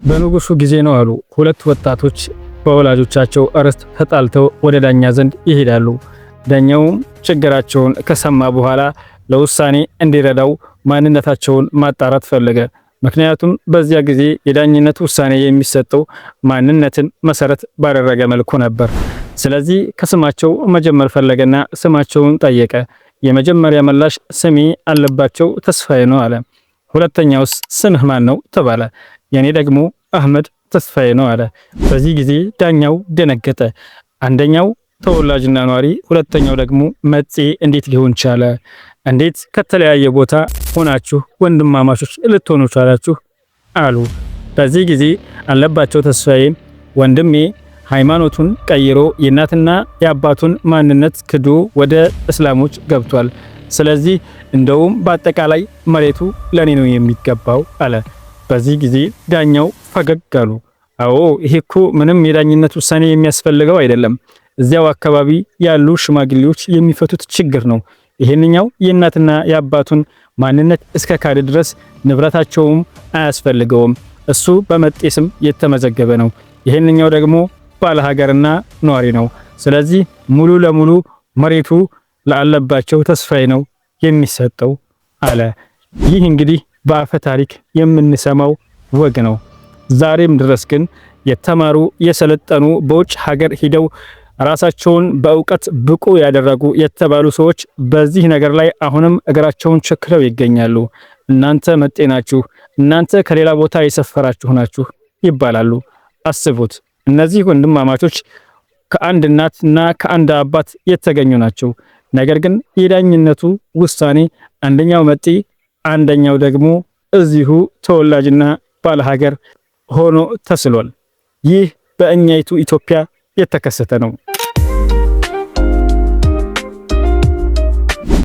በንጉሱ ጊዜ ነው አሉ ሁለት ወጣቶች በወላጆቻቸው ርስት ተጣልተው ወደ ዳኛ ዘንድ ይሄዳሉ። ዳኛውም ችግራቸውን ከሰማ በኋላ ለውሳኔ እንዲረዳው ማንነታቸውን ማጣራት ፈለገ። ምክንያቱም በዚያ ጊዜ የዳኝነት ውሳኔ የሚሰጠው ማንነትን መሰረት ባደረገ መልኩ ነበር። ስለዚህ ከስማቸው መጀመር ፈለገና ስማቸውን ጠየቀ። የመጀመሪያ ምላሽ ስሜ አለባቸው ተስፋዬ ነው አለ። ሁለተኛውስ ስምህ ማን ነው ተባለ። የኔ ደግሞ አህመድ ተስፋዬ ነው አለ። በዚህ ጊዜ ዳኛው ደነገጠ። አንደኛው ተወላጅና ኗሪ፣ ሁለተኛው ደግሞ መጤ እንዴት ሊሆን ቻለ? እንዴት ከተለያየ ቦታ ሆናችሁ ወንድማማቾች ልትሆኑ ቻላችሁ? አሉ። በዚህ ጊዜ አለባቸው ተስፋዬ ወንድሜ ሃይማኖቱን ቀይሮ የእናትና የአባቱን ማንነት ክዶ ወደ እስላሞች ገብቷል። ስለዚህ እንደውም በአጠቃላይ መሬቱ ለኔ ነው የሚገባው አለ። በዚህ ጊዜ ዳኛው ፈገግ አሉ። አዎ ይሄ እኮ ምንም የዳኝነት ውሳኔ የሚያስፈልገው አይደለም። እዚያው አካባቢ ያሉ ሽማግሌዎች የሚፈቱት ችግር ነው። ይሄንኛው የእናትና የአባቱን ማንነት እስከ ካድ ድረስ ንብረታቸውም አያስፈልገውም። እሱ በመጤ ስም የተመዘገበ ነው። ይሄንኛው ደግሞ ባለ ሀገርና ኗሪ ነው። ስለዚህ ሙሉ ለሙሉ መሬቱ ለአለባቸው ተስፋዬ ነው የሚሰጠው አለ። ይህ እንግዲህ በአፈ ታሪክ የምንሰማው ወግ ነው። ዛሬም ድረስ ግን የተማሩ የሰለጠኑ በውጭ ሀገር ሂደው ራሳቸውን በእውቀት ብቁ ያደረጉ የተባሉ ሰዎች በዚህ ነገር ላይ አሁንም እግራቸውን ቸክለው ይገኛሉ። እናንተ መጤ ናችሁ፣ እናንተ ከሌላ ቦታ የሰፈራችሁ ናችሁ ይባላሉ። አስቡት፣ እነዚህ ወንድማማቾች ከአንድ እናትና ከአንድ አባት የተገኙ ናቸው። ነገር ግን የዳኝነቱ ውሳኔ አንደኛው መጤ አንደኛው ደግሞ እዚሁ ተወላጅና ባለሀገር ሆኖ ተስሏል። ይህ በእኛይቱ ኢትዮጵያ የተከሰተ ነው።